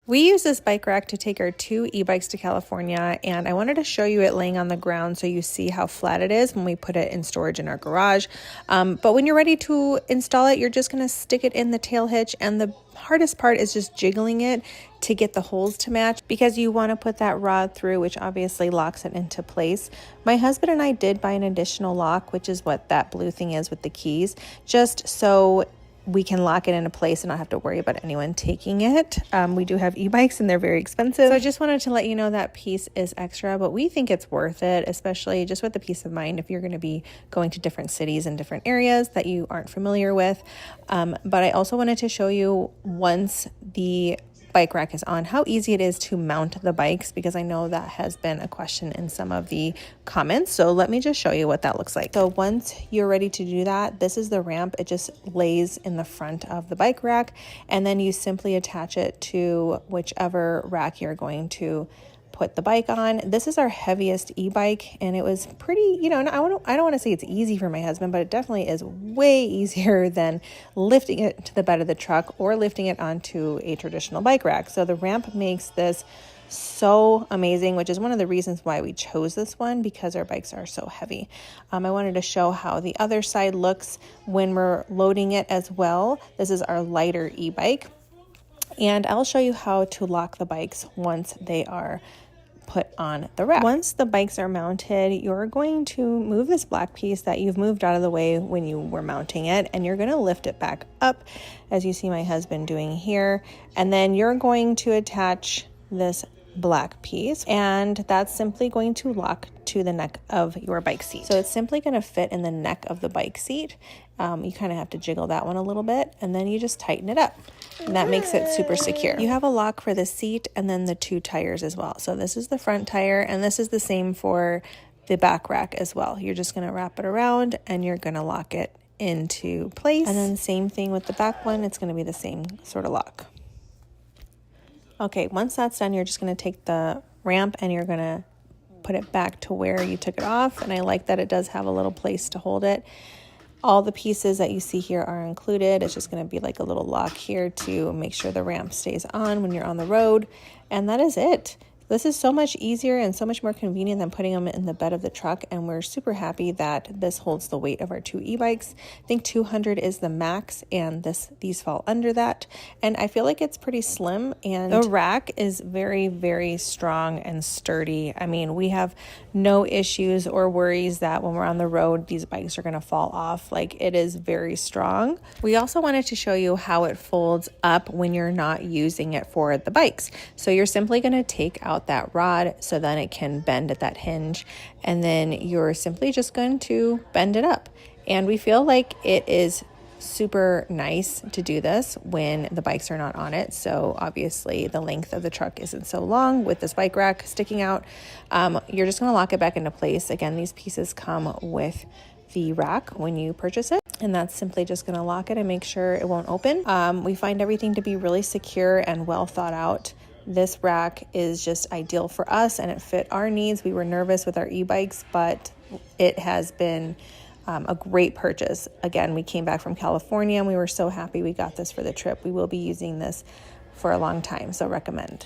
We use this bike rack to take our 2 e-bikes to California, and I wanted to show you it laying on the ground so you see how flat it is when we put it in storage in our garage. But when you're ready to install it, you're just going to stick it in the tail hitch, and the hardest part is just jiggling it to get the holes to match because you want to put that rod through, which obviously locks it into place. My husband and I did buy an additional lock, which is what that blue thing is with the keys, just so we can lock it into place and not have to worry about anyone taking it. We do have e-bikes and they're very expensive. So I just wanted to let you know that piece is extra, but we think it's worth it, especially just with the peace of mind if you're going to be going to different cities and different areas that you aren't familiar with. But I also wanted to show you once the bike rack is on how easy it is to mount the bikes, because I know that has been a question in some of the comments. So let me just show you what that looks like. So once you're ready to do that, this is the ramp. It just lays in the front of the bike rack, and then you simply attach it to whichever rack you're going to put the bike on. This is our heaviest e-bike, and it was pretty, I don't want to say it's easy for my husband, but it definitely is way easier than lifting it to the bed of the truck or lifting it onto a traditional bike rack. So the ramp makes this so amazing, which is one of the reasons why we chose this one, because our bikes are so heavy. I wanted to show how the other side looks when we're loading it as well. This is our lighter e-bike, and I'll show you how to lock the bikes once they are put on the rack. Once the bikes are mounted, you're going to move this black piece that you've moved out of the way when you were mounting it, and you're going to lift it back up, as you see my husband doing here. And then you're going to attach this black piece, and that's simply going to lock to the neck of your bike seat. So it's simply going to fit in the neck of the bike seat. You kind of have to jiggle that one a little bit, and then you just tighten it up, and that makes it super secure. You have a lock for the seat and then the 2 tires as well. So this is the front tire, and this is the same for the back rack as well. You're just going to wrap it around and you're going to lock it into place. And then same thing with the back one. It's going to be the same sort of lock. Okay, once that's done, you're just going to take the ramp and you're going to put it back to where you took it off. And I like that it does have a little place to hold it. All the pieces that you see here are included. It's just going to be like a little lock here to make sure the ramp stays on when you're on the road. And that is it. This is so much easier and so much more convenient than putting them in the bed of the truck, and we're super happy that this holds the weight of our 2 e-bikes. I think 200 is the max, and these fall under that, and I feel like it's pretty slim, and the rack is very, very strong and sturdy. I mean, we have no issues or worries that when we're on the road, these bikes are going to fall off. Like, it is very strong. We also wanted to show you how it folds up when you're not using it for the bikes. So you're simply going to take out that rod so then it can bend at that hinge, and then you're simply just going to bend it up. And we feel like it is super nice to do this when the bikes are not on it. So obviously the length of the truck isn't so long with this bike rack sticking out. You're just going to lock it back into place. Again, these pieces come with the rack when you purchase it, and that's simply just going to lock it and make sure it won't open. We find everything to be really secure and well thought out. This rack is just ideal for us, and it fit our needs. We were nervous with our e-bikes, but it has been a great purchase. Again, we came back from California and we were so happy we got this for the trip. We will be using this for a long time, so recommend.